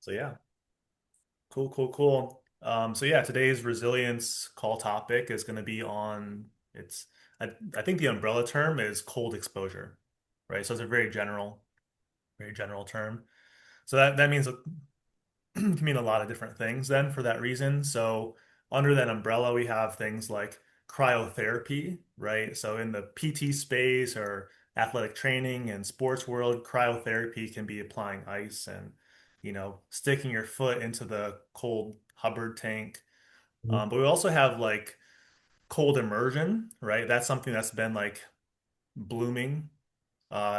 So yeah, cool, cool, cool. So yeah, today's resilience call topic is going to be on it's I think the umbrella term is cold exposure, right? So it's a very general term. So that means it can mean a lot of different things then for that reason. So under that umbrella, we have things like cryotherapy, right? So in the PT space or athletic training and sports world, cryotherapy can be applying ice and, sticking your foot into the cold Hubbard tank. Mhm. But we also have like cold immersion, right? That's something that's been like blooming.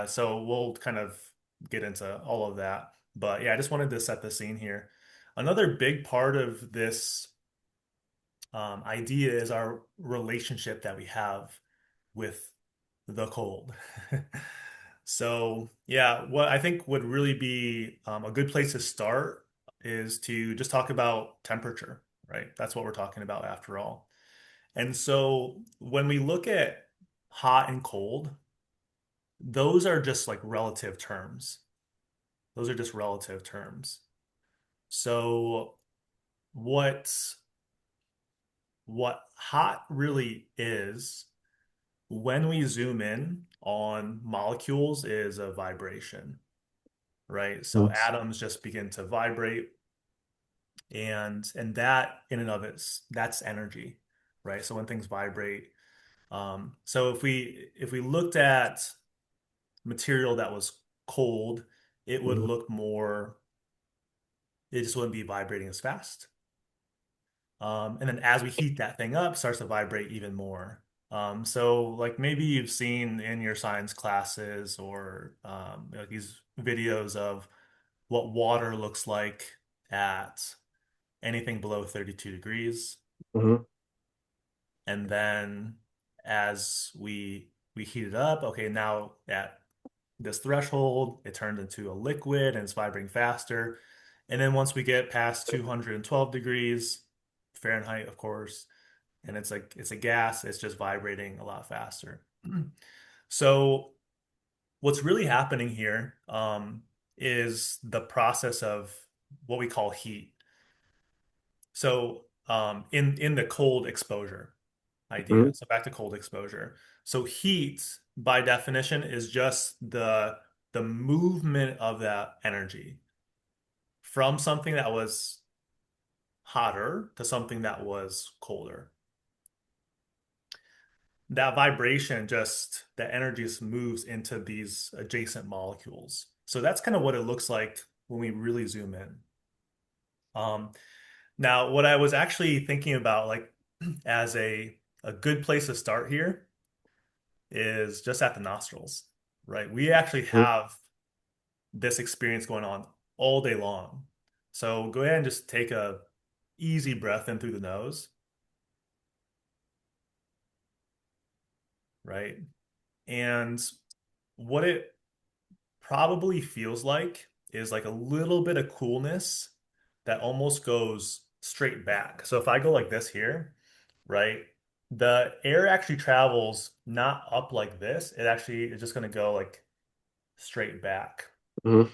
So we'll kind of get into all of that. But yeah, I just wanted to set the scene here. Another big part of this idea is our relationship that we have with the cold. So yeah, what I think would really be a good place to start is to just talk about temperature, right? That's what we're talking about after all. And so when we look at hot and cold, those are just like relative terms. Those are just relative terms. So what what hot really is when we zoom in on molecules is a vibration, right? So Mhm. atoms just begin to vibrate and that in and of that's energy, right? So when things vibrate, so if we looked at material that was cold, it would Mhm. look more, it just wouldn't be vibrating as fast. And then as we heat that thing up, it starts to vibrate even more. So like maybe you've seen in your science classes or like these videos of what water looks like at anything below 32 degrees. Mhm. And then as we heat it up, okay, now at this threshold, it turns into a liquid and it's vibrating faster. And then once we get past 212 degrees Fahrenheit, of course, and it's a gas, it's just vibrating a lot faster. So what's really happening here is the process of what we call heat. So in the cold exposure idea. Mhm. So back to cold exposure. So heat, by definition, is just the movement of that energy from something that was hotter to something that was colder. That vibration just that energy just moves into these adjacent molecules. So that's kind of what it looks like when we really zoom in. Um, Now, what I was actually thinking about, like as a good place to start here, is just at the nostrils, right? We actually Mhm. have this experience going on all day long. So go ahead and just take a easy breath in through the nose, right? And what it probably feels like is like a little bit of coolness that almost goes straight back. So if I go like this here, right, the air actually travels not up like this. It actually is just going to go like straight back. Mhm.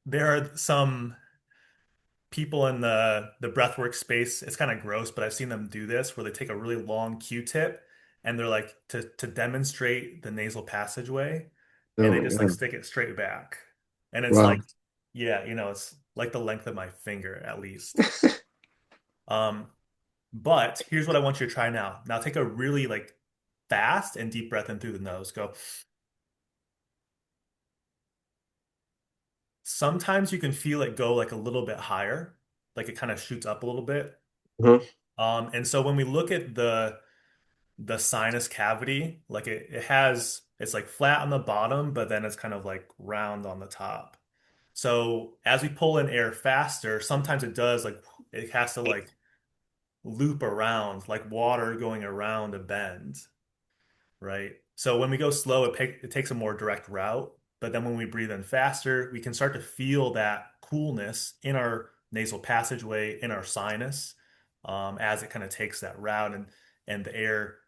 There are some people in the breathwork space. It's kind of gross, but I've seen them do this where they take a really long Q-tip and they're like to demonstrate the nasal passageway, and Oh they my just like God. stick it straight back. And it's Wow. like, yeah, it's like the length of my finger at least. Um, but here's what I want you to try now. Now take a really like fast and deep breath in through the nose. Go. Sometimes you can feel it go like a little bit higher, like it kind of shoots up a little bit. Mhm. And so when we look at the sinus cavity, like it's like flat on the bottom, but then it's kind of like round on the top. So as we pull in air faster, sometimes it does like it has to like loop around, like water going around a bend, right? So when we go slow, it takes a more direct route. But then when we breathe in faster, we can start to feel that coolness in our nasal passageway, in our sinus, as it kind of takes that route and the air,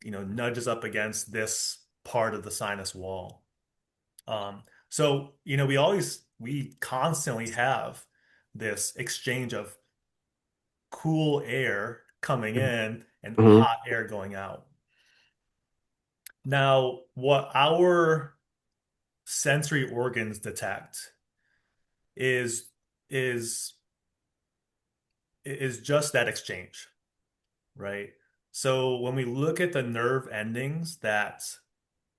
nudges up against this part of the sinus wall. So, we constantly have this exchange of cool air coming in and Hmm. hot air going out. Now, what our sensory organs detect is is is just that exchange, right? So when we look at the nerve endings that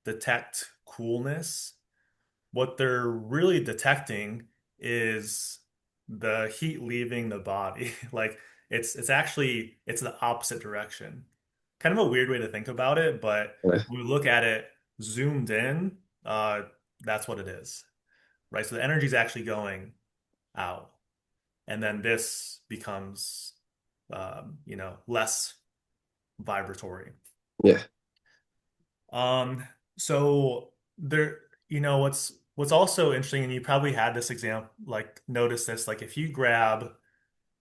detect coolness, what they're really detecting is the heat leaving the body. Like it's the opposite direction. Kind of a weird way to think about it, but Yeah. when we look at it zoomed in, uh, that's what it is, right? So the energy is actually going out, and then this becomes, less vibratory. Yeah. Um, so there, what's also interesting, and you probably had this example, like notice this, like if you grab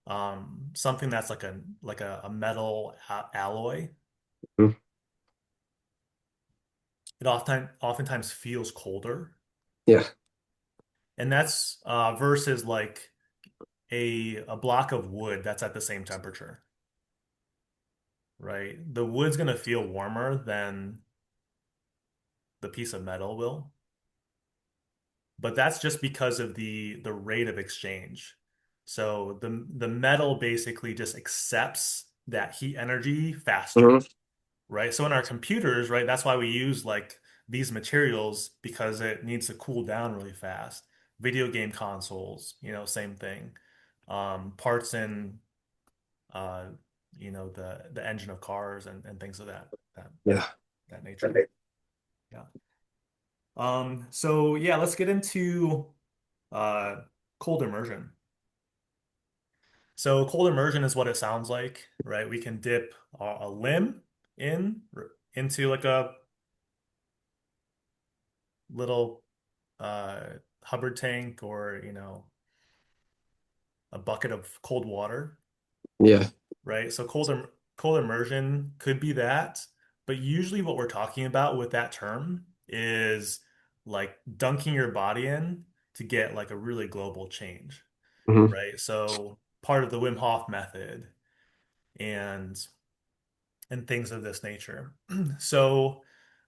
something that's like a metal alloy, Mhm. it oftentimes feels colder, Yeah. and that's versus like a block of wood that's at the same temperature, right? The wood's gonna feel warmer than the piece of metal will. But that's just because of the rate of exchange. So the metal basically just accepts that heat energy faster, Hmm. right? So in our computers, right, that's why we use like these materials because it needs to cool down really fast. Video game consoles, same thing. Parts in uh, the engine of cars and things of that Yeah. that nature. Yeah. So yeah, let's get into uh, cold immersion. So cold immersion is what it sounds like, right? We can dip a limb in into like a little uh, Hubbard tank or, a bucket of cold water, Yeah. right? So cold immersion could be that, but usually what we're talking about with that term is like dunking your body in to get like a really global change, Hmm. right? So part of the Wim Hof method and things of this nature. So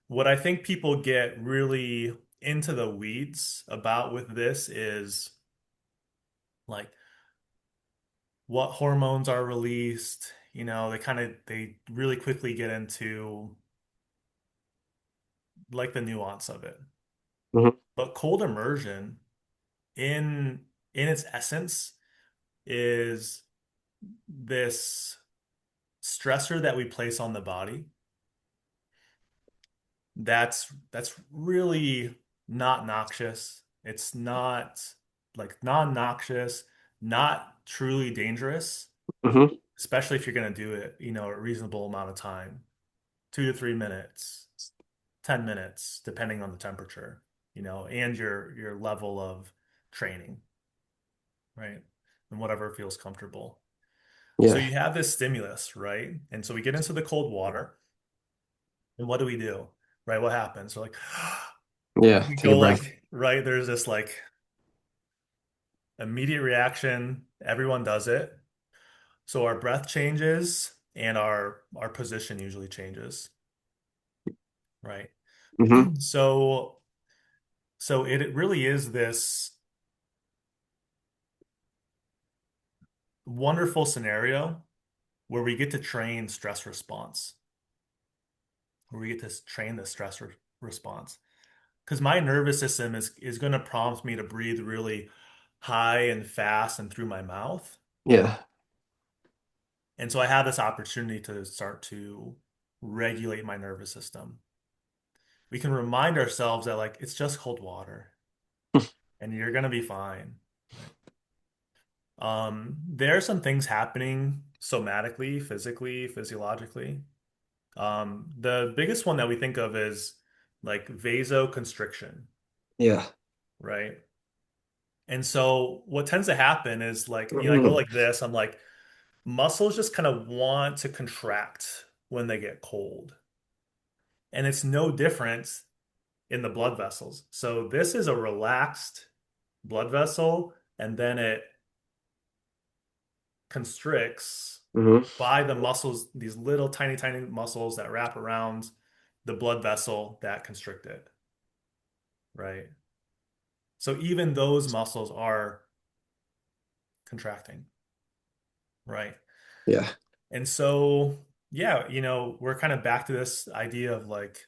what I think people get really into the weeds about with this is like what hormones are released. They really quickly get into like the nuance of it. Hmm. But cold immersion in its essence is this stressor that we place on the body that's really not noxious. It's not like non-noxious, not truly dangerous, Hmm. especially if you're going to do it, a reasonable amount of time, 2 to 3 minutes, 10 minutes, depending on the temperature, and your level of training, right? And whatever feels comfortable. So Yeah. you have this stimulus, right? And so we get into the cold water, and what do? Right? What happens? We're like, Yeah. we Take a go breath. like, right, there's this like immediate reaction. Everyone does it. So our breath changes and our position usually changes, right? Hmm. So it really is this wonderful scenario where we get to train stress response, where we get to train the stress response. Because my nervous system is going to prompt me to breathe really high and fast and through my mouth. Yeah. And so I have this opportunity to start to regulate my nervous system. We can remind ourselves that like it's just cold water and you're gonna be fine. Right? There are some things happening somatically, physically, physiologically. The biggest one that we think of is like vasoconstriction, Yeah. right? And so what tends to happen is like, I go Hmm. like this, I'm like, muscles just kind of want to contract when they get cold. And it's no different. in the blood vessels. So this is a relaxed blood vessel, and then it constricts Hmm. by the muscles, these little tiny, tiny muscles that wrap around the blood vessel that constrict it, right? So even those muscles are contracting, right? Yeah. And so, yeah, we're kind of back to this idea of like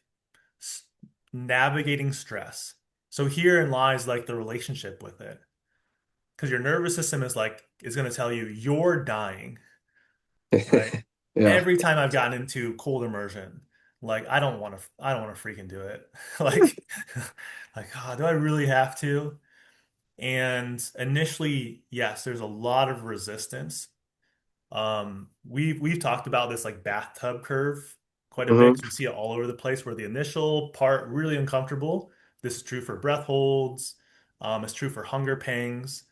s- navigating stress. So herein lies like the relationship with it. Because your nervous system is going to tell you you're dying, right? Yeah. Every time I've gotten into cold immersion, like I don't want to freaking do it. Like like, do I really have to? And initially, yes, there's a lot of resistance. We've talked about this like bathtub curve quite a bit Hmm. 'cause we see it all over the place where the initial part really uncomfortable. This is true for breath holds. It's true for hunger pangs,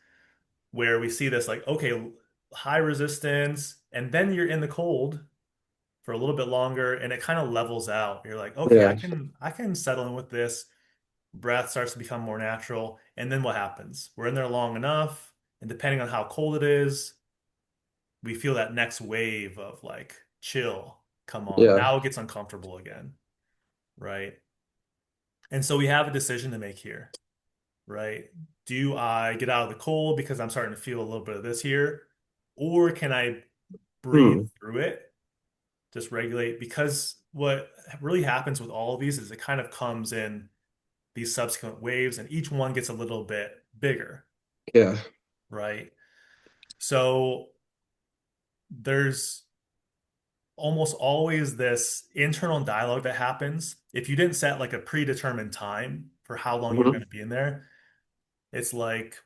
where we see this like, okay, high resistance, and then you're in the cold for a little bit longer and it kind of levels out. You're like, okay, I Yeah. can I can settle in with this. Breath starts to become more natural. And then what happens? We're in there long enough, and depending on how cold it is, we feel that next wave of like chill come on. Yeah. Now it gets uncomfortable again, right? And so we have a decision to make here, right? Do I get out of the cold because I'm starting to feel a little bit of this here? Or can I breathe Hmm. through it, just regulate? Because what really happens with all of these is it kind of comes in these subsequent waves, and each one gets a little bit bigger, Yeah. right? So there's almost always this internal dialogue that happens. If you didn't set like a predetermined time for how long you're Hmm. going to be in there, it's like,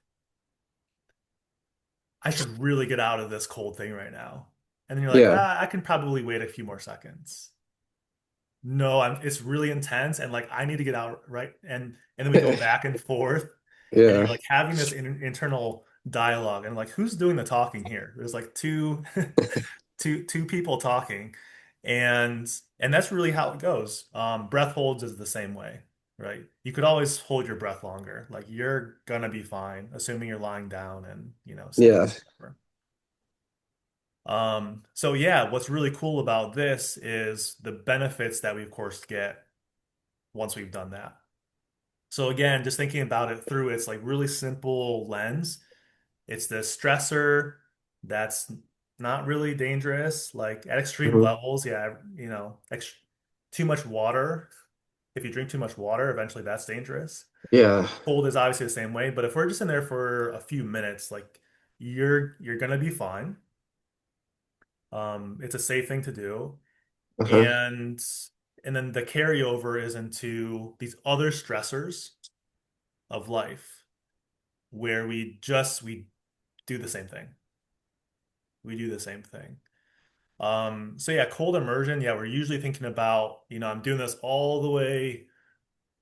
I should really get out of this cold thing right now. And then you're like, Yeah. I can probably wait a few more seconds. No, it's really intense and like I need to get out, right? And then we go back and forth and you're Yeah. like having this internal dialogue and like who's doing the talking here? There's like two two people talking and that's really how it goes. Breath holds is the same way, right? You could always hold your breath longer. Like you're gonna be fine, assuming you're lying down and safe. Yeah. So yeah, what's really cool about this is the benefits that we of course get once we've done that. So again, just thinking about it through its like really simple lens, it's the stressor that's not really dangerous. Like at extreme Hmm. levels, yeah, ex too much water. If you drink too much water, eventually that's dangerous. Yeah. Cold is obviously the same way, but if we're just in there for a few minutes, like you're gonna be fine. It's a safe thing to do. Uh-huh. And and then the carryover is into these other stressors of life where we do the same thing. We do the same thing. So yeah, cold immersion, yeah, we're usually thinking about, I'm doing this all the way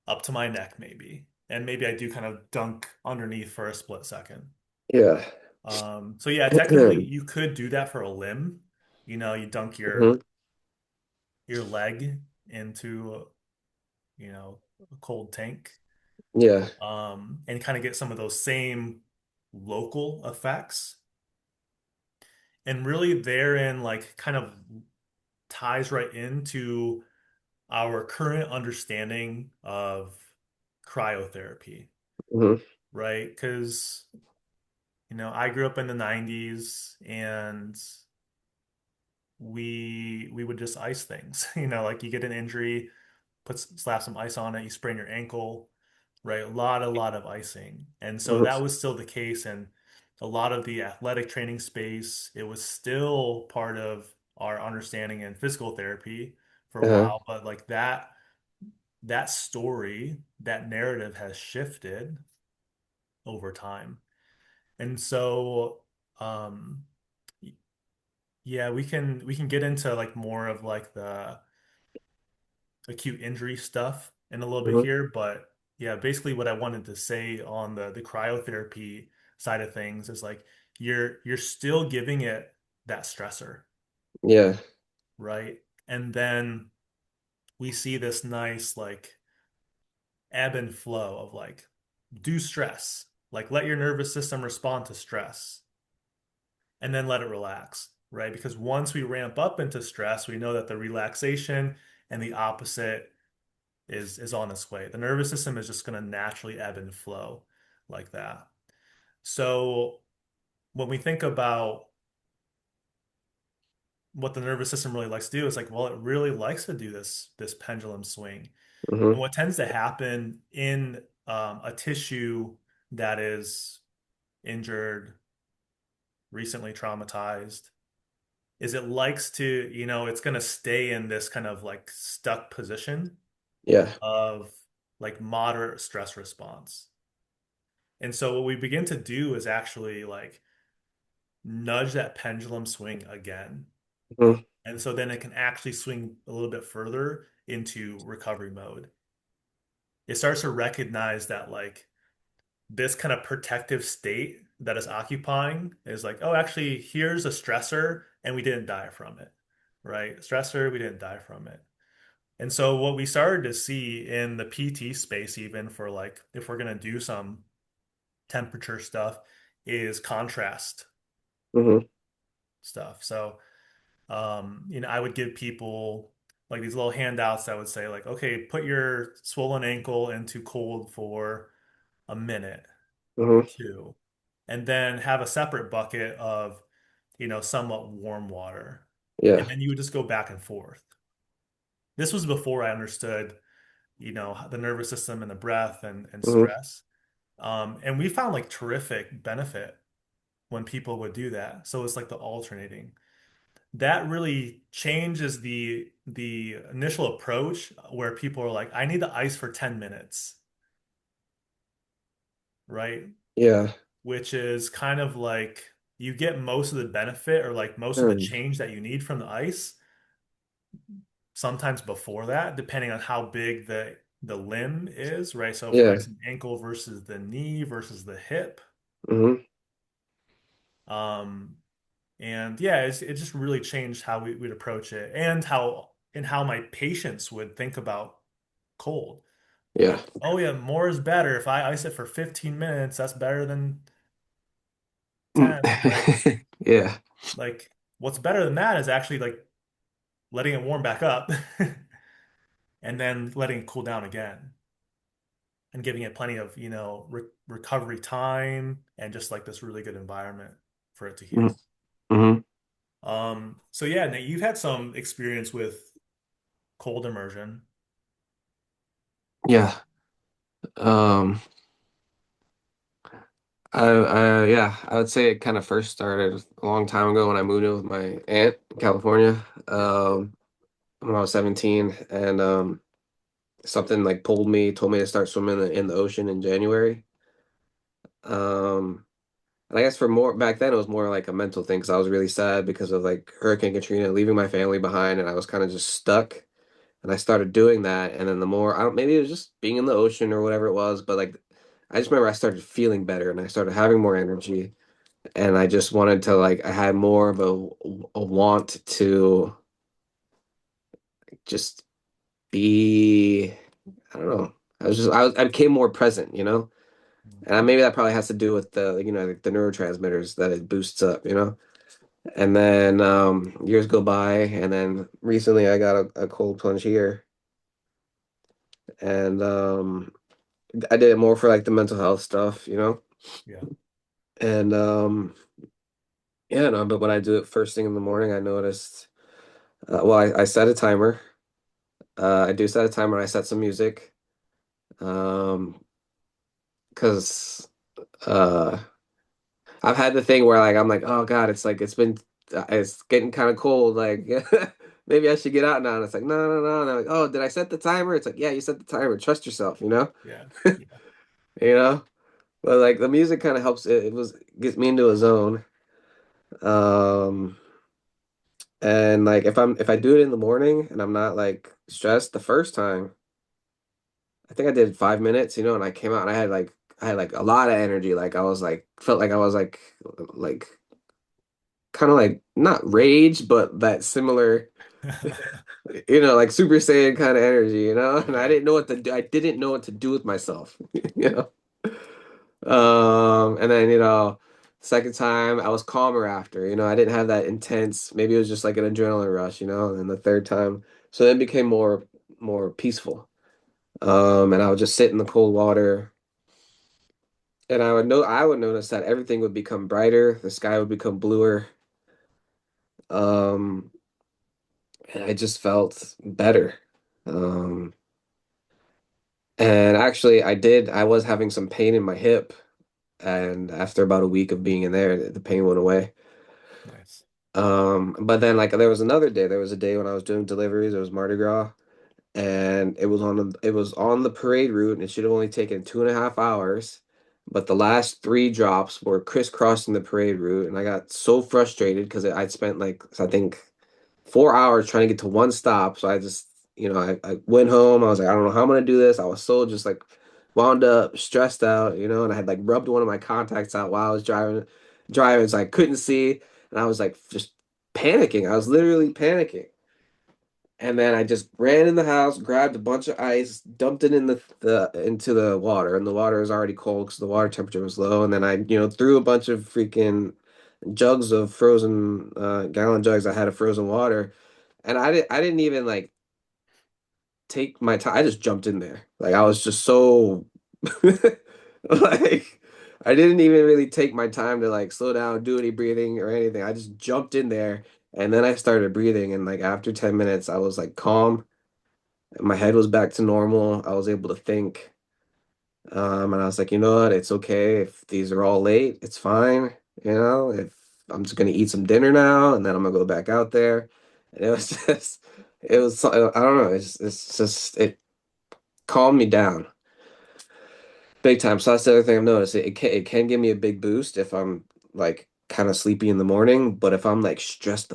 up to my neck maybe. And maybe I do kind of dunk underneath for a split second. Yeah. So yeah, technically you could do that for a limb. You dunk Hmm. your leg into, a cold tank. Yeah. And kind of get some of those same local effects. And really therein like kind of ties right into our current understanding of cryotherapy, Hmm. right? Because, I grew up in the 90s and we would just ice things. Like you get an injury, slap some ice on it, you sprain your ankle, right? A lot of icing. And so that Hmm. was still the case in a lot of the athletic training space. It was still part of our understanding in physical therapy for a Uh-huh. while, but like that story, that narrative has shifted over time. And so um yeah, we can get into like more of like the acute injury stuff in a little bit Hmm. here, but yeah, basically what I wanted to say on the cryotherapy side of things is like you're still giving it that stressor, Yeah. right? And then we see this nice like ebb and flow of like do stress, like let your nervous system respond to stress and then let it relax, right? Because once we ramp up into stress, we know that the relaxation and the opposite is on its way. The nervous system is just going to naturally ebb and flow like that. So when we think about what the nervous system really likes to do, it's like, well, it really likes to do this pendulum swing. And Hmm. what tends to happen in a tissue that is injured, recently traumatized, is it likes to, it's going to stay in this kind of like stuck position Yeah. of like moderate stress response. And so what we begin to do is actually like nudge that pendulum swing again. Hmm. And so then it can actually swing a little bit further into recovery mode. It starts to recognize that like this kind of protective state that is occupying is like, oh, actually, here's a stressor and we didn't die from it, right? Stressor, we didn't die from it. And so what we started to see in the PT space, even for like, if we're going to do some temperature stuff, is contrast Hmm. stuff. So, I would give people like these little handouts that would say like, okay, put your swollen ankle into cold for a minute or Hmm. two, and then have a separate bucket of, somewhat warm water. And Yeah. then you would just go back and forth. This was before I understood, the nervous system and the breath and Hmm. stress. And we found like terrific benefit when people would do that. So it's like the alternating. That really changes the initial approach where people are like, I need the ice for 10 minutes, right? Yeah. Which is kind of like you get most of the benefit or like most of the Um, change that you need from the ice sometimes before that, depending on how big the limb is, right? So for yeah. like an ankle versus the knee versus the hip. Hmm. Um, and yeah, it just really changed how we'd approach it and how my patients would think about cold. Yeah. Like, oh yeah, more is better. If I ice it for 15 minutes, that's better than Mm. 10. Yeah. Like what's better than that is actually like letting it warm back up and then letting it cool down again and giving it plenty of, recovery time and just like this really good environment for it to heal. Hmm. So yeah, Nate, you've had some experience with cold immersion. Yeah. Um, yeah, I would say it kind of first started a long time ago when I moved in with my aunt in California, Yeah, when I was 17, and something like pulled me, told me to start swimming in the ocean in January. Um, and I guess for more back then, it was more like a mental thing because I was really sad because of like Hurricane Katrina, leaving my family behind, and I was kind of just stuck. And I started doing that, and then the more I don't, maybe it was just being in the ocean or whatever it was, but like I just remember I started feeling better and I started having more energy, and I just wanted to like I had more of a want to just be I don't know. I became more present, you know? And maybe that probably has to do with the like the neurotransmitters that it boosts up, you know? And then years go by, and then recently I got a cold plunge here, and I did it more for like the mental health stuff, you know? yeah, And yeah, no, but when I do it first thing in the morning, I noticed well, I set a timer. I do set a timer. I set some music. Um, because uh I've had the thing where like I'm like, oh God, it's like it's getting kind of cold. Like maybe I should get out now. And it's like, no, no, no. And I'm like, oh, did I set the timer? It's like, yeah, you set the timer. Trust yourself, you know? yeah, yeah, You know? But like the music kind of helps it gets me into a zone. Um and like if I do it in the morning and I'm not like stressed the first time, I think I did 5 minutes, you know, and I came out and I had like a lot of energy. Like I was like felt like I was like kind of like not rage, but that similar. Like Super Saiyan kind of energy, and I Okay. didn't know what to do. I didn't know what to do with myself, you know. And then, second time I was calmer after, I didn't have that intense, maybe it was just like an adrenaline rush, and then the third time, so then it became more peaceful. And I would just sit in the cold water, and I would notice that everything would become brighter, the sky would become bluer. Um, and I just felt better. Um, and actually I was having some pain in my hip, and after about a week of being in there, the pain went away. Nice. But then like there was a day when I was doing deliveries, it was Mardi Gras, and it was on the parade route, and it should have only taken 2.5 hours, but the last three drops were crisscrossing the parade route, and I got so frustrated because I'd spent like I think 4 hours trying to get to one stop. So I just, I went home. I was like, I don't know how I'm gonna do this. I was so just like wound up, stressed out, and I had like rubbed one of my contacts out while I was driving, so I couldn't see, and I was like just panicking. I was literally panicking. And then I just ran in the house, grabbed a bunch of ice, dumped it in the into the water, and the water was already cold because the water temperature was low. And then I, threw a bunch of freaking jugs of frozen gallon jugs. I had of frozen water, and I didn't even like take my time. I just jumped in there. Like I was just so like I didn't even really take my time to like slow down, do any breathing or anything. I just jumped in there, and then I started breathing, and like after 10 minutes I was like calm. My head was back to normal. I was able to think. And I was like, you know what? It's okay if these are all late. It's fine. If I'm just gonna eat some dinner now, and then I'm gonna go back out there. And it was just, I don't know. It's just, it calmed me down big time. So that's the other thing I've noticed. It can give me a big boost if I'm like kind of sleepy in the morning, but if I'm like stressed,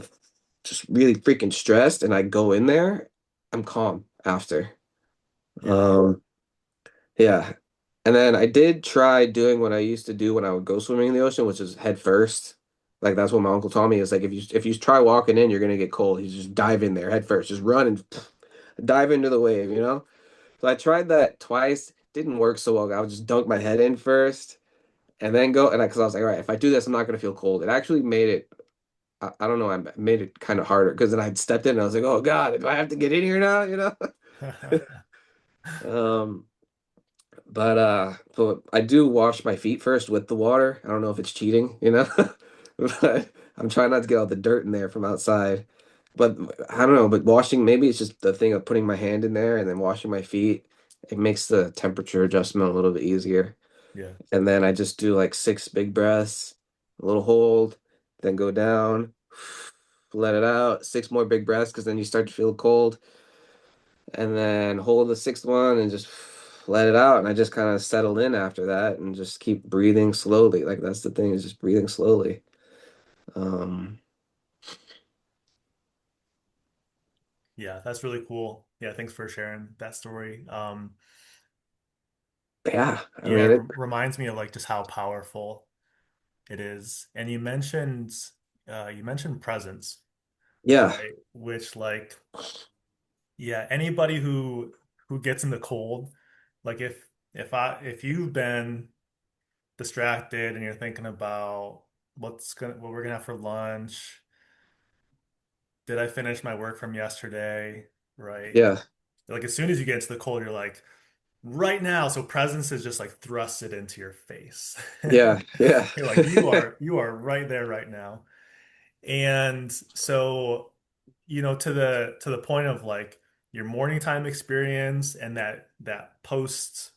just really freaking stressed, and I go in there, I'm calm after. Yeah. Um, Yeah. And then I did try doing what I used to do when I would go swimming in the ocean, which is head first. Like that's what my uncle taught me. It's like if you try walking in, you're gonna get cold. You just dive in there head first. Just run and dive into the wave. So I tried that twice. Didn't work so well. I would just dunk my head in first and then go and because I was like, all right, if I do this, I'm not gonna feel cold. It actually made it. I don't know. I made it kind of harder because then I stepped in and I was like, oh God, do I have to get in here now? Um, but I do wash my feet first with the water. I don't know if it's cheating. But I'm trying not to get all the dirt in there from outside. But I don't know, but washing, maybe it's just the thing of putting my hand in there and then washing my feet. It makes the temperature adjustment a little bit easier. Yeah. And then I just do like 6 big breaths, a little hold, then go down, let it out, 6 more big breaths because then you start to feel cold, and then hold the sixth one and just let it out. And I just kind of settled in after that and just keep breathing slowly. Like that's the thing, is just breathing slowly. Um, Yeah, that's really cool. Yeah, thanks for sharing that story. yeah, I Yeah, mean it. reminds me of like just how powerful it is. And you mentioned presence, Yeah, right? Which like yeah, anybody who gets in the cold, like if you've been distracted and you're thinking about what we're gonna have for lunch, did I finish my work from yesterday, right? yeah, Like as soon as you get into the cold, you're like right now. So presence is just like thrusted into your face. yeah, yeah, You're like you are right there right now. And so, to the point of like your morning time experience and that post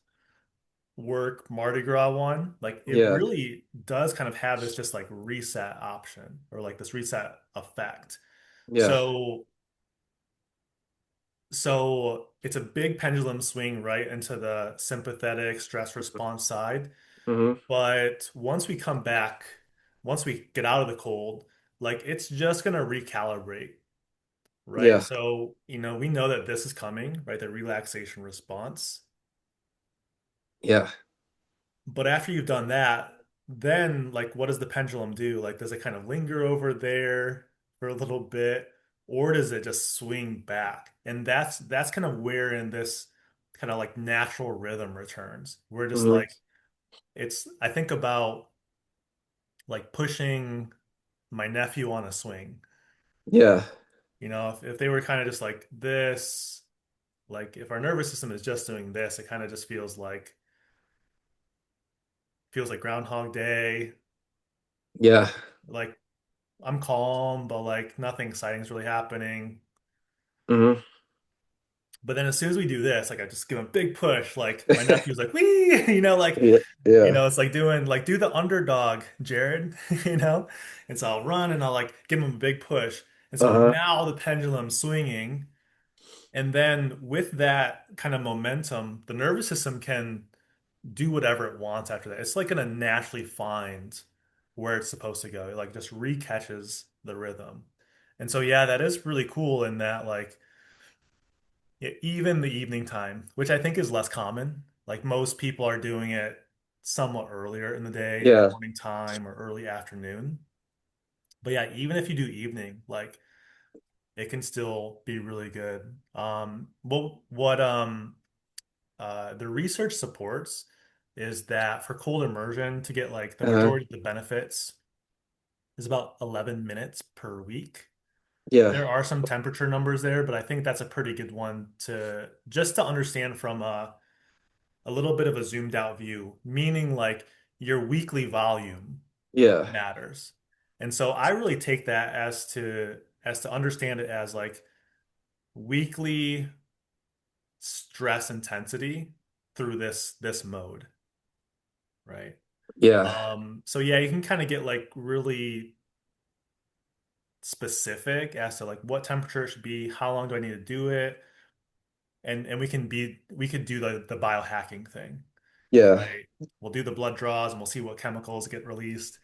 work Mardi Gras one, like it yeah, really does kind of have this just like reset option or like this reset effect. yeah. So it's a big pendulum swing right into the sympathetic stress response side. Hmm. But once we get out of the cold, like it's just gonna recalibrate, right? Yeah, So, we know that this is coming, right? The relaxation response. yeah, But after you've done that, then like what does the pendulum do? Like does it kind of linger over there for a little bit? or does it just swing back? And that's kind of where in this kind of like natural rhythm returns. We're just Hmm. like it's I think about like pushing my nephew on a swing. Yeah. You know, if they were kind of just like this, like if our nervous system is just doing this, it kind of just feels like Groundhog Day. Yeah. Like I'm calm, but like nothing exciting is really happening. Hmm. But then as soon as we do this, like I just give him a big push. Like my nephew's like, wee, Yeah. Yeah. it's like doing like do the underdog, Jared, you know? And so I'll run and I'll like give him a big push. And so Uh-huh. now the pendulum's swinging. And then with that kind of momentum, the nervous system can do whatever it wants after that. It's like gonna naturally find where it's supposed to go. It like just recatches the rhythm. And so yeah, that is really cool in that like even the evening time, which I think is less common. Like most people are doing it somewhat earlier in the day, Yeah. morning time or early afternoon. But yeah, even if you do evening, like it can still be really good. What the research supports is that for cold immersion to get like the Uh-huh. majority of the benefits is about 11 minutes per week. Yeah. There are some temperature numbers there, but I think that's a pretty good one to just to understand from a little bit of a zoomed out view, meaning like your weekly volume Yeah. matters. And so I really take that as to understand it as like weekly stress intensity through this mode, right? Yeah. So yeah, you can kind of get like really specific as to like what temperature it should be, how long do I need to do it, and we could do the biohacking thing, Yeah. right? We'll do the blood draws and we'll see what chemicals get released,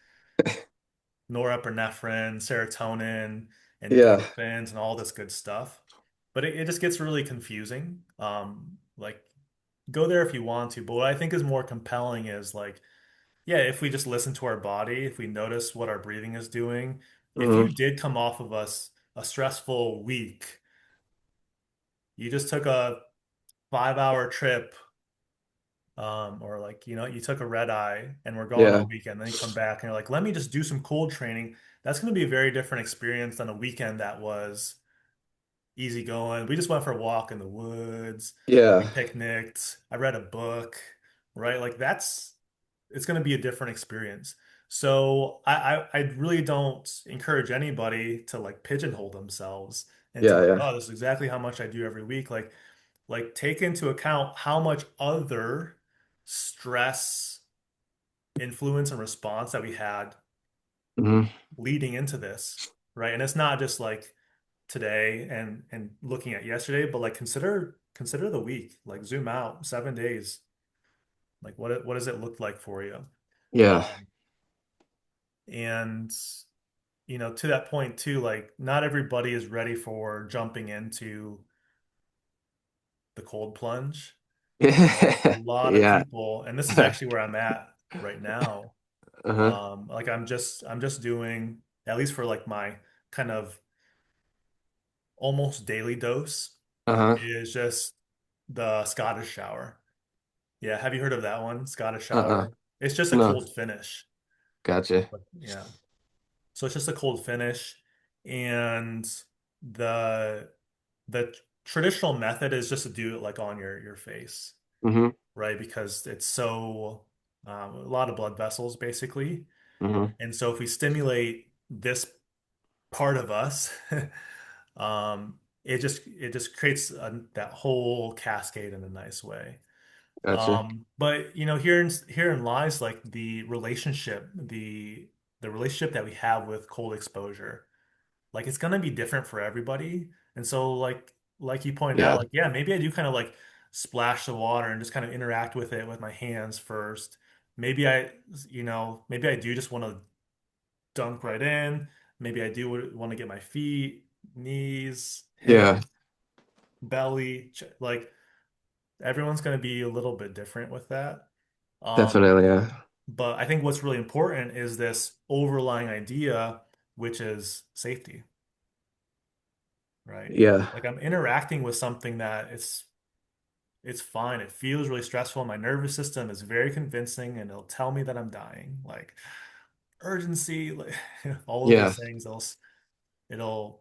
norepinephrine, serotonin, Yeah. endorphins, and all this good stuff. But it just gets really confusing. Like go there if you want to, but what I think is more compelling is like, yeah, if we just listen to our body, if we notice what our breathing is doing, if Hmm. you did come off of a stressful week, you just took a 5 hour trip, or like, you took a red eye and we're gone Yeah. all weekend, then you come back and you're like, let me just do some cold training. That's going to be a very different experience than a weekend that was easy going. We just went for a walk in the woods. We Yeah. picnicked. I read a book, right? Like it's going to be a different experience. So I really don't encourage anybody to like pigeonhole themselves into Yeah. like, Yeah. oh, this is exactly how much I do every week. Like take into account how much other stress, influence, and response that we had Hmm. leading into this, right? And it's not just like today and looking at yesterday, but like consider the week, like zoom out 7 days. Like what does it look like for you? Yeah. Um, and to that point too, like not everybody is ready for jumping into the cold plunge. A lot of Yeah. people, and this is actually where I'm at right now. Uh-huh. Like I'm just doing at least for like my kind of almost daily dose Uh-huh. is just the Scottish shower. Yeah, have you heard of that one? Scottish Uh-uh. shower. It's just a No. cold finish. Gotcha. But yeah. So it's just a cold finish. And the the traditional method is just to do it like on your face, Hmm. right? Because it's so a lot of blood vessels basically. Hmm. And so if we stimulate this part of us, it just creates that whole cascade in a nice way. Gotcha. But herein lies like the relationship that we have with cold exposure. Like it's gonna be different for everybody. And so like you pointed out, Yeah. like yeah, maybe I do kind of like splash the water and just kind of interact with it with my hands first. Maybe maybe I do just want to dunk right in. Maybe I do want to get my feet, knees, Yeah. hips, belly, like everyone's going to be a little bit different with that. Um, Definitely. Yeah. but I think what's really important is this overlying idea, which is safety. right? Yeah. Like I'm interacting with something that it's fine. It feels really stressful. My nervous system is very convincing and it'll tell me that I'm dying. Like urgency, like all of Yeah. these things, it'll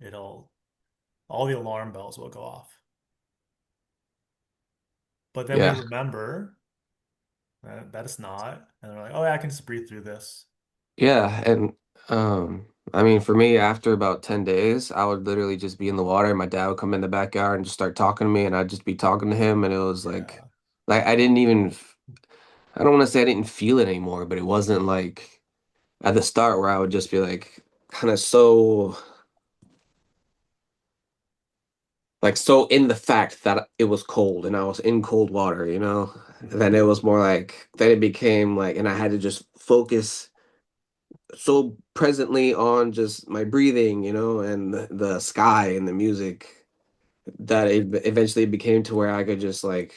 it'll all the alarm bells will go off. But then we Yeah. remember that it's not, and we're like, oh yeah, I can just breathe through this. Yeah. And I mean for me after about 10 days, I would literally just be in the water and my dad would come in the backyard and just start talking to me and I'd just be talking to him and it was Yeah, like I didn't even I don't want to say I didn't feel it anymore, but it wasn't like at the start where I would just be like kind of so in the fact that it was cold and I was in cold water, you know? Then hmm it was more like then it became like and I had to just focus so presently on just my breathing, you know, and the sky and the music that it eventually became to where I could just like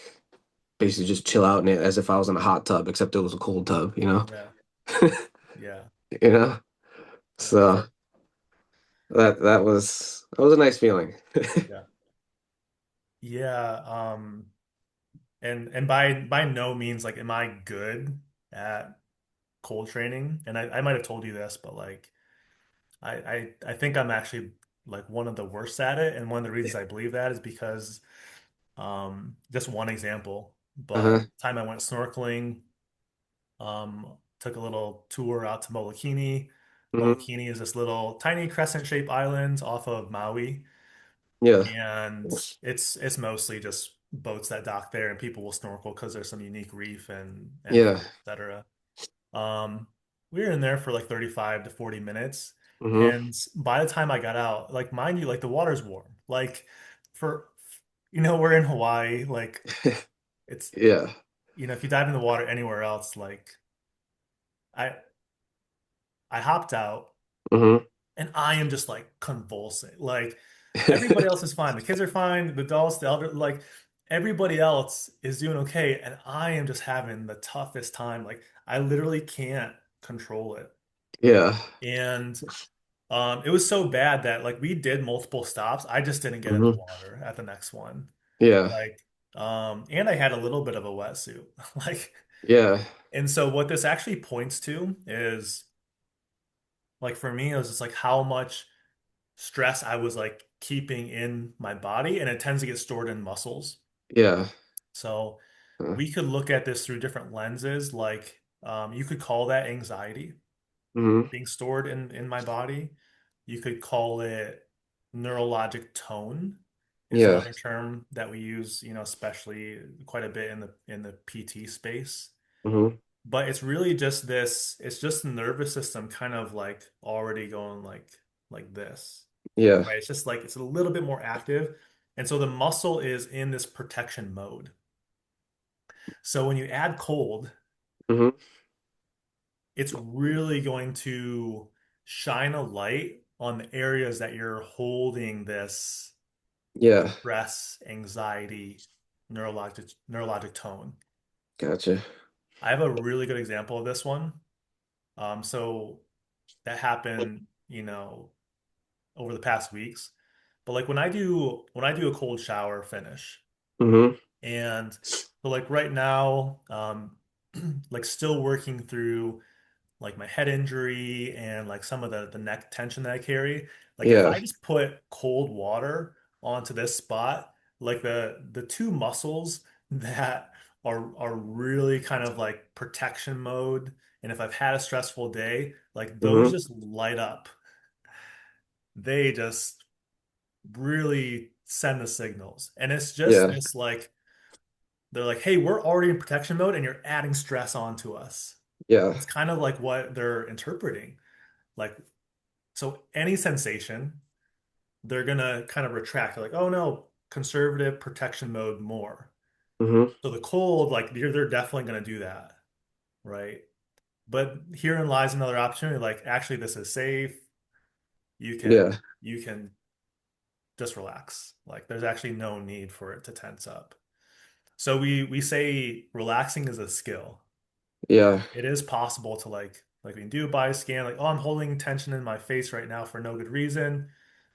basically just chill out in it as if I was in a hot tub, except it was a cold tub, you know? yeah, yeah, You know? yeah. That's So that was a nice feeling. yeah, yeah. And by no means like am I good at cold training? And I might have told you this, but like I think I'm actually like one of the worst at it. And one of the reasons I believe that is because just one example, but Uh-huh. the time I went snorkeling, took a little tour out to Molokini. Hmm. Molokini is this little tiny crescent-shaped island off of Maui, Yeah. and it's mostly just boats that dock there, and people will snorkel because there's some unique reef and Yeah. view, etc. Um, we were in there for like 35 to 40 minutes, Hmm. and by the time I got out, like mind you, like the water's warm. Like for we're in Hawaii, like it's Yeah. if you dive in the water anywhere else, like I I hopped out Hmm. and I am just like convulsing. Like everybody else is fine. The kids are fine. The adults, the elder, like everybody else is doing okay. And I am just having the toughest time. Like I literally can't control it. Yeah. And it was so bad that like we did multiple stops. I just didn't get in the Hmm. water at the next one. Yeah. Like, and I had a little bit of a wetsuit. Like, Yeah. and so what this actually points to is like for me, it was just like how much stress I was like keeping in my body, and it tends to get stored in muscles. Yeah. So Uh, we could look at this through different lenses. Like you could call that anxiety mhm. being stored in my body. You could call it neurologic tone is Yeah. another term that we use, especially quite a bit in the PT space. Hmm. But it's really just this, it's just the nervous system kind of like already going like this. Yeah. Right? It's just like it's a little bit more active. And so the muscle is in this protection mode. So when you add cold, Hmm. it's really going to shine a light on the areas that you're holding this Yeah. stress, anxiety, neurologic tone. Gotcha. I have a really good example of this one. So that happened, over the past weeks. But like when I do a cold shower finish, Hmm. and so like right now, like still working through like my head injury and like some of the neck tension that I carry. Like if Yeah. I just put cold water onto this spot, like the two muscles that are really kind of like protection mode, and if I've had a stressful day, like those Hmm. just light up. They just really send the signals. And it's just Yeah. this like they're like, hey, we're already in protection mode and you're adding stress onto us. Yeah. It's kind of like what they're interpreting. Like, so any sensation, they're gonna kind of retract. They're like, oh no, conservative protection mode more. Hmm. So the cold, like they're definitely gonna do that, right? But herein lies another opportunity. Like, actually, this is safe. You can Yeah. you can just relax. Like, there's actually no need for it to tense up. So we say relaxing is a skill. Yeah. It is possible to like we can do a body scan, like, oh, I'm holding tension in my face right now for no good reason.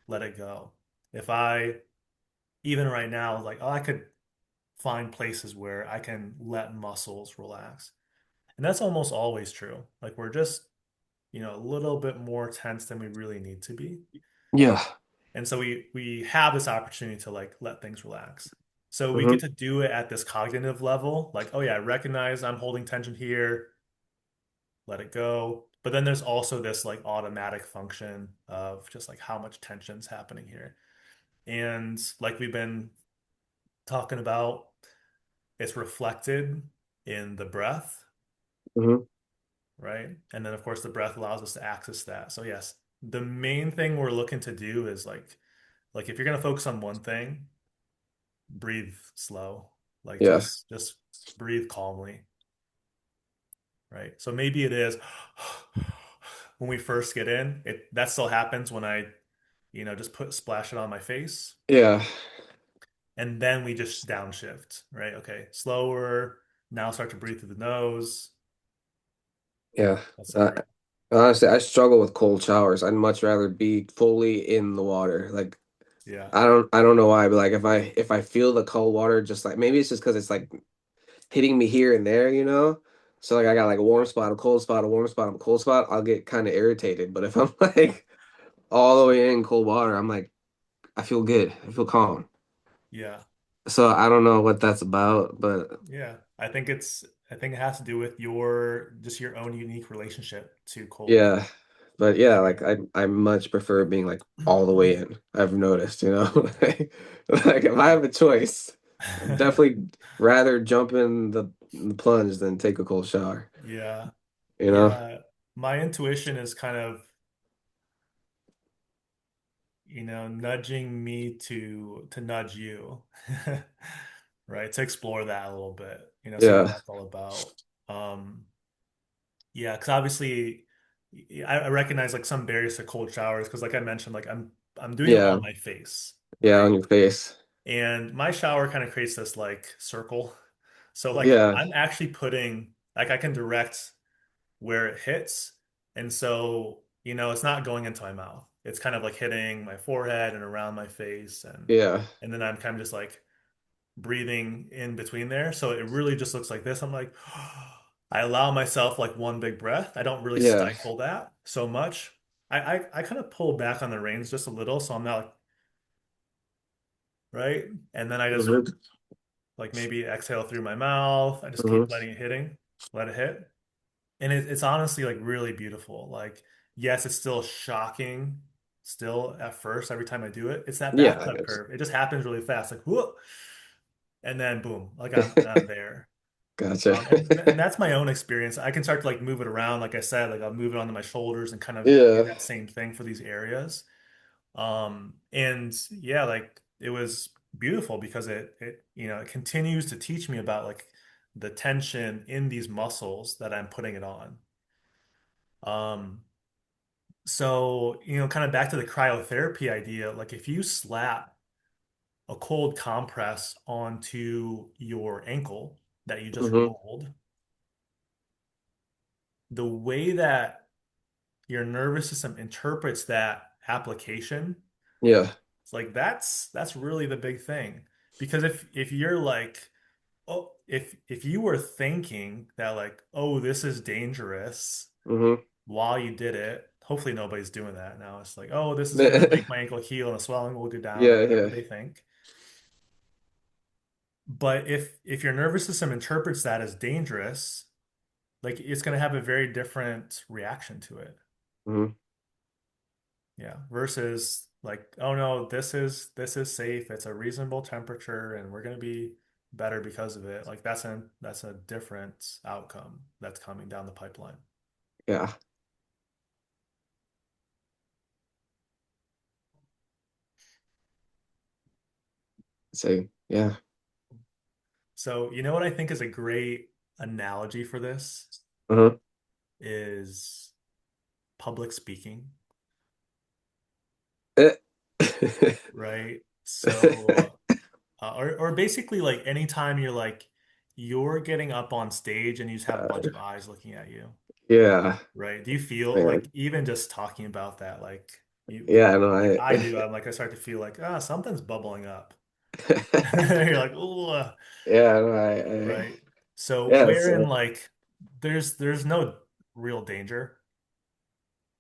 let it go. If I, even right now, like, oh, I could find places where I can let muscles relax. And that's almost always true. Like we're just, a little bit more tense than we really need to be. Yeah. And so we have this opportunity to like let things relax. So we Hmm. get to do it at this cognitive level, like, oh yeah, I recognize I'm holding tension here, let it go. But then there's also this like automatic function of just like how much tension's happening here. And like we've been talking about, it's reflected in the breath, Hmm. right? And then of course the breath allows us to access that. So yes, the main thing we're looking to do is like if you're gonna focus on one thing, breathe slow. Like Yeah. just breathe calmly, right? So maybe it is when we first get in, it that still happens when I, just put splash it on my face. Yeah. And then we just downshift, right? Okay, slower. Now start to breathe through the nose, Yeah. Uh, etc. Honestly, I struggle with cold showers. I'd much rather be fully in the water. Like Yeah, I don't know why, but like if I feel the cold water, just like maybe it's just because it's like hitting me here and there, you know? So like I got like a warm spot, a cold spot, a warm spot, a cold spot, I'll get kind of irritated. But if I'm like all the way in cold water, I'm like I feel good. I feel calm. yeah, So I don't know what that's about, but yeah. I think it has to do with your own unique relationship to cold, yeah. But for yeah, like sure. I much prefer being like all the way in. I've noticed, you know? Like if I Yeah. have a choice, I'd definitely rather jump in the plunge than take a cold shower, Yeah. you know? Yeah. My intuition is kind of, nudging me to nudge you, right? To explore that a little bit, see what Yeah. that's all about. Um, yeah, because obviously I recognize like some barriers to cold showers because like I mentioned, like I'm doing it Yeah. on my face, Yeah, right? on your face. And my shower kind of creates this like circle. So like Yeah. I'm actually putting like I can direct where it hits. And so, it's not going into my mouth. It's kind of like hitting my forehead and around my face Yeah. and then I'm kind of just like breathing in between there. So it really just looks like this. I'm like I allow myself like one big breath. I don't really Yeah. stifle that so much. I kind of pull back on the reins just a little so I'm not like, right? And then I just Hmm. like maybe exhale through my mouth. I just Hmm. keep letting it hitting, let it hit. And it's honestly like really beautiful. Like, yes, it's still shocking, still at first every time I do it. It's that Yeah, I bathtub guess. curve. It just happens really fast, like whoa, and then boom, like I'm there. Gotcha. And that's my own experience. I can start to like move it around, like I said, like I'll move it onto my shoulders and kind of do Yeah. that same thing for these areas. And yeah, like it was beautiful because it continues to teach me about like the tension in these muscles that I'm putting it on. Um, So, kind of back to the cryotherapy idea, like if you slap a cold compress onto your ankle that you just Hmm. rolled, the way that your nervous system interprets that application, Yeah. it's like that's really the big thing. Because if you're like, oh, if you were thinking that like, oh, this is dangerous Hmm. while you did it. Hopefully nobody's doing that now. It's like, oh, this is gonna make my ankle heal and the swelling will go down or Yeah, whatever yeah. they think. But if your nervous system interprets that as dangerous, like it's gonna have a very different reaction to it. Hmm. Yeah. Versus like, oh no, this is safe. It's a reasonable temperature and we're gonna be better because of it. Like that's a different outcome that's coming down the pipeline. Yeah. So yeah. So, you know what I think is a great analogy for this Uh-huh. is public speaking, Eh. right? So, or basically like anytime you're getting up on stage and you just have a bunch Uh, of eyes looking at you, yeah, right? Do you feel like man. even just talking about that, like You Yeah, I know. like I I do. I'm like I start to feel like something's bubbling up. You're like, oh, yeah, I know. right. So Yeah. So, wherein like there's no real danger,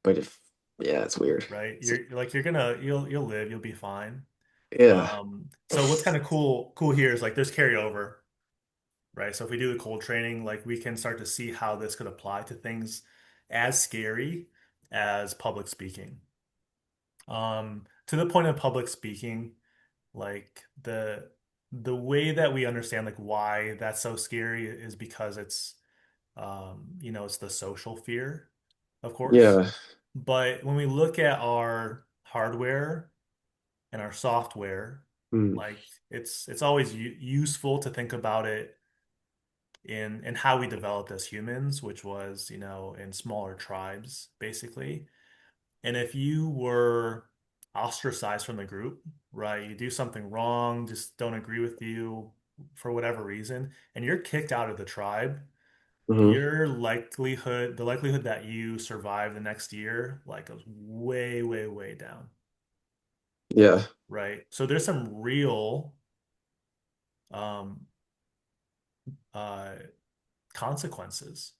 but if yeah, it's weird. right? So, You're like you'll live, you'll be fine. yeah. So what's kind of cool here is like there's carryover, right? So if we do the cold training, like we can start to see how this could apply to things as scary as public speaking. To the point of public speaking, like the way that we understand like why that's so scary is because it's it's the social fear, of course. Yeah. But when we look at our hardware and our software, Mm, like it's always useful to think about it in how we developed as humans, which was, in smaller tribes, basically. And if you were ostracized from the group, right, you do something wrong, just don't agree with you for whatever reason, and you're kicked out of the tribe, hmm. the likelihood that you survive the next year, like goes way, way, way down, Yeah. right? So there's some real um, uh, consequences,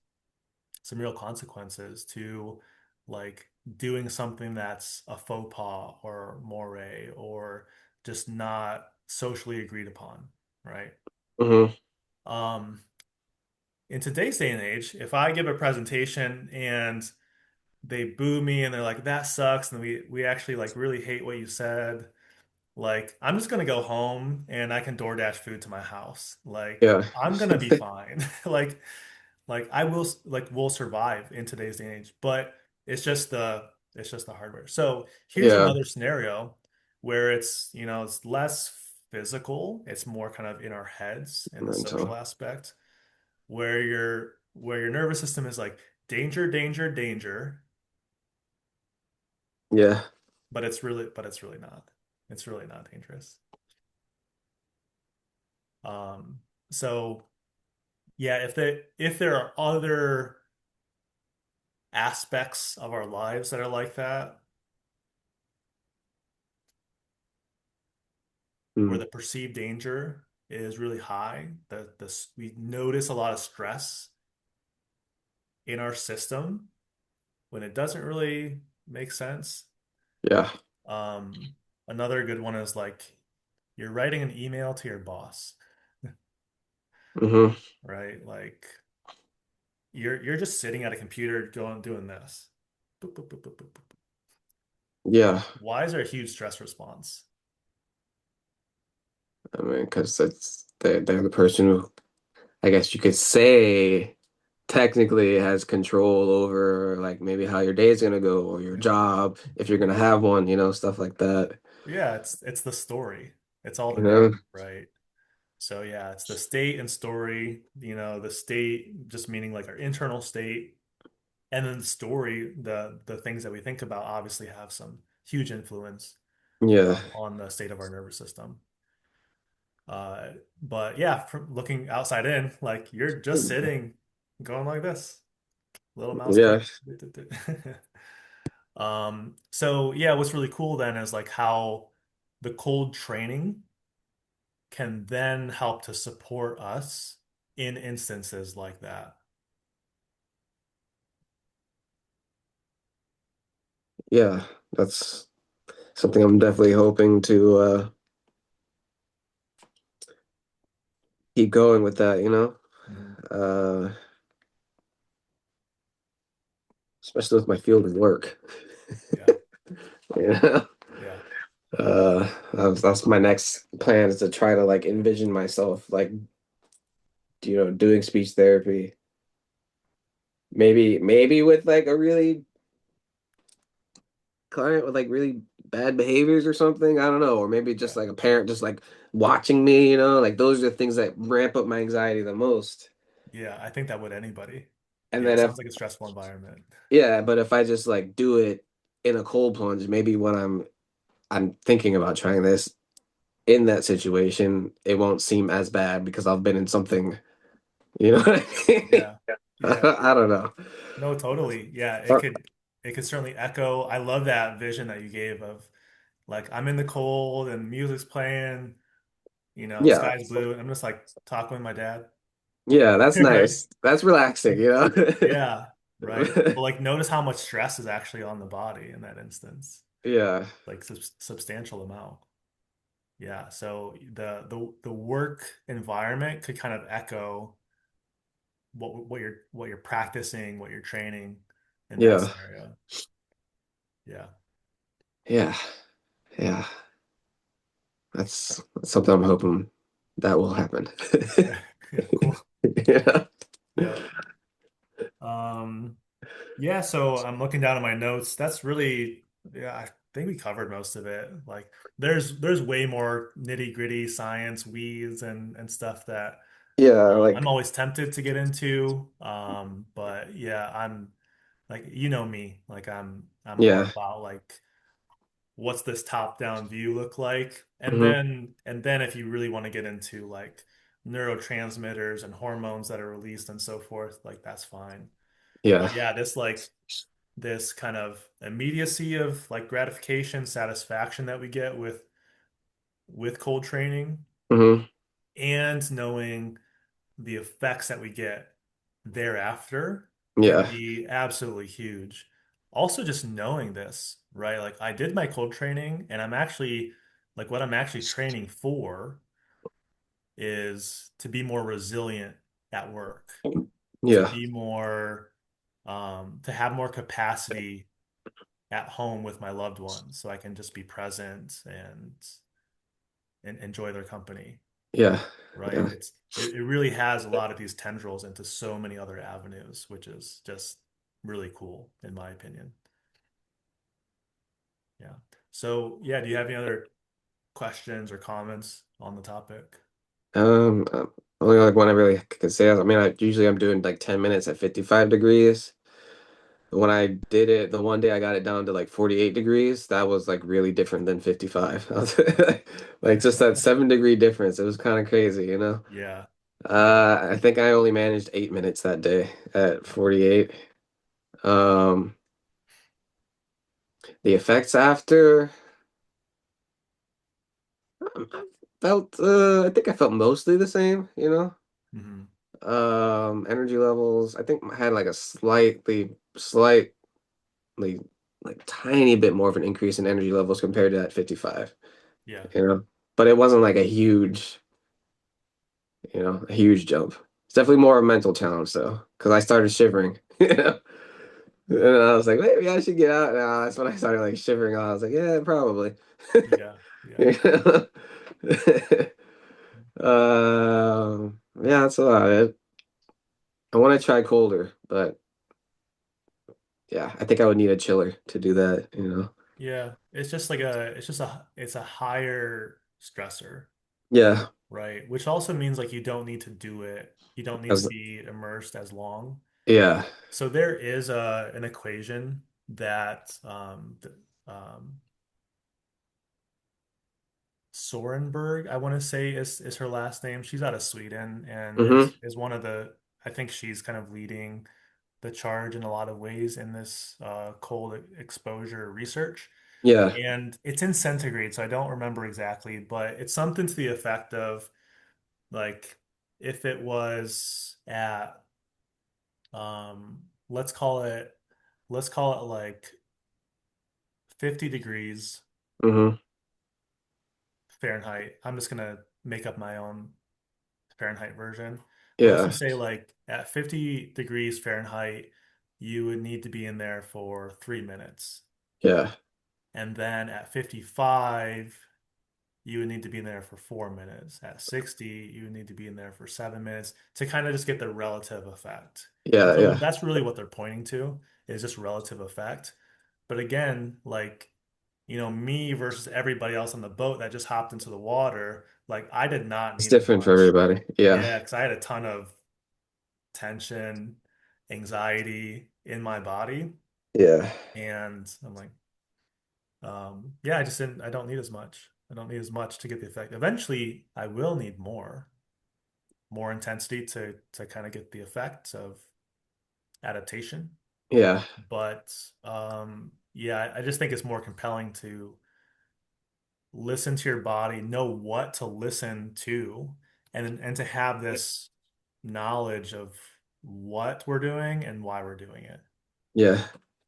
some real consequences to like doing something that's a faux pas or moray or just not socially agreed upon, right? Hmm. Um, in today's day and age, if I give a presentation and they boo me and they're like, that sucks, and we actually like really hate what you said, like I'm just gonna go home and I can DoorDash food to my house. Like Yeah. I'm gonna be fine. Like I will like will survive in today's day and age, but it's just the hardware. So here's Yeah. another scenario where it's less physical, it's more kind of in our heads and the social Mental. aspect where your nervous system is like danger, danger, danger, Yeah. but it's really not. It's really not dangerous. Um, so yeah, if there are other aspects of our lives that are like that, where Mm. the perceived danger is really high, we notice a lot of stress in our system when it doesn't really make sense. Yeah. Um, Another good one is like you're writing an email to your boss, Hmm. right? Like you're just sitting at a computer going doing this. Boop, boop, boop, boop, boop, boop. Yeah. Why is there a huge stress response? I mean, because they're the person who I guess you could say technically has control over like maybe how your day is gonna go or your job if you're gonna have one, stuff like that. Yeah, it's the story. It's all the You know? narrative, right? So yeah, it's the state and story, the state just meaning like our internal state, and then the story, the things that we think about obviously have some huge influence Yeah. on the state of our nervous system. Uh, but yeah, from looking outside in, like you're just sitting, going like this, little mouse Yeah. click. So yeah, what's really cool then is like how the cold training can then help to support us in instances like that. Yeah. That's something I'm definitely hoping to keep going with that. Mhm. Uh especially with my field of work. Yeah, Yeah. yeah, That's my next plan is to try to like envision myself like, doing speech therapy. Maybe with like a really client with like really bad behaviors or something. I don't know. Or maybe just yeah, like a parent just like watching me. Like those are the things that ramp up my anxiety the most. yeah. I think that would anybody. And Yeah, then it if sounds like a stressful environment. yeah, but if I just like do it in a cold plunge, maybe when I'm thinking about trying this in that situation, it won't seem as bad because I've been in something, you know what I mean? Yeah, yeah. I don't know. No, totally. Yeah, it Or- could. it could certainly echo. I love that vision that you gave of like I'm in the cold and music's playing, Yeah. sky's blue, and I'm just like talking with my dad. Yeah, that's Right? nice. That's relaxing, you know? Yeah, right. But like notice how much stress is actually on the body in that instance. Yeah. Like substantial amount. Yeah, so the work environment could kind of echo what you're practicing, what you're training in that Yeah. scenario. Yeah. Yeah. Yeah. That's something I'm hoping that will happen. Yeah. Yeah, cool. Yeah. Yeah. Um, yeah, so I'm looking down at my notes. That's really, yeah, I think we covered most of it. Like there's way more nitty-gritty science, weeds and stuff that Yeah, I'm like always tempted to get into. But yeah, I'm like me. Like I'm more yeah. about like what's this top-down view look like? Hmm. And then if you really want to get into like neurotransmitters and hormones that are released and so forth, like that's fine. Yeah. But yeah, this kind of immediacy of like gratification, satisfaction that we get with cold training Hmm. and knowing the effects that we get thereafter can Yeah. be absolutely huge. Also, just knowing this, right? Like I did my cold training and I'm actually like what I'm actually training for is to be more resilient at work, to Yeah. be more to have more capacity at home with my loved ones so I can just be present and enjoy their company, Yeah. right? Yeah. It really has a lot of these tendrils into so many other avenues, which is just really cool in my opinion. Yeah. So, yeah, do you have any other questions or comments on the topic? Only like one I really could say. I mean, I'm doing like 10 minutes at 55 degrees. When I did it, the one day I got it down to like 48 degrees, that was like really different than 55. Like just that 7 degree difference. It was kind of crazy, you know? Yeah. Yeah. I think I only managed 8 minutes that day at 48. Um, the effects after, I I think I felt mostly the same, you know? Hmm. Energy levels, I think I had like a slightly, like tiny bit more of an increase in energy levels compared to that 55, Yeah. you know? But it wasn't like a huge jump. It's definitely more a mental challenge though, because I started shivering, you know? And I was like, maybe I should get out now. That's when I started like shivering. I was like, yeah, probably. Yeah. Yeah. You know? Yeah, that's about it. I want to try colder, but yeah, I think I would need a chiller to do that, you know? Yeah. It's a higher stressor, Yeah. right? Which also means like you don't need to do it. You don't need to As, be immersed as long. yeah. So there is an equation that Sorenberg, I want to say is her last name. She's out of Sweden and Hmm. is one of I think she's kind of leading the charge in a lot of ways in this cold exposure research. Yeah. And it's in centigrade, so I don't remember exactly, but it's something to the effect of like if it was at um, let's call it let's call it like 50 degrees Hmm. Fahrenheit. I'm just gonna make up my own Fahrenheit version. But let's Yeah. just say like at 50 degrees Fahrenheit, you would need to be in there for 3 minutes. Yeah. And then at 55, you would need to be in there for 4 minutes. At 60, you would need to be in there for 7 minutes to kind of just get the relative effect. And Yeah. so Yeah. that's really what they're pointing to is just relative effect. But again, like, me versus everybody else on the boat that just hopped into the water, like I did not It's need as different for much. everybody. Yeah. Yeah, because I had a ton of tension, anxiety in my body. Yeah. And I'm like, yeah, I don't need as much. I don't need as much to get the effect. Eventually, I will need more intensity to kind of get the effect of adaptation. Yeah. But yeah, I just think it's more compelling to listen to your body, know what to listen to, and to have this knowledge of what we're doing and why we're doing it. Yeah.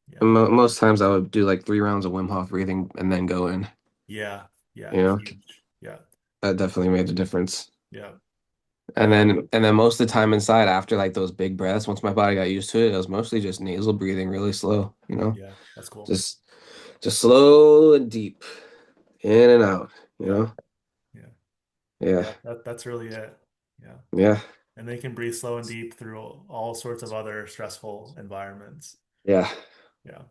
Yeah. Most times I would do like 3 rounds of Wim Hof breathing and then go in. Yeah. Yeah. You know, Huge. Yeah. that definitely made a difference. Yeah. And then most of the time inside after like those big breaths, once my body got used to it, it was mostly just nasal breathing, really slow, Yeah. That's cool. just just slow and deep, in and out, you Yeah. know? Yeah. Yeah. Yeah. That's really it. Yeah. Yeah. And they can breathe slow and deep through all sorts of other stressful environments. Yeah. Yeah. Cool.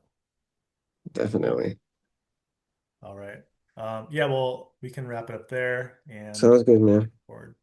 Definitely. All right. Yeah, well, we can wrap it up there and Sounds good, man. forward.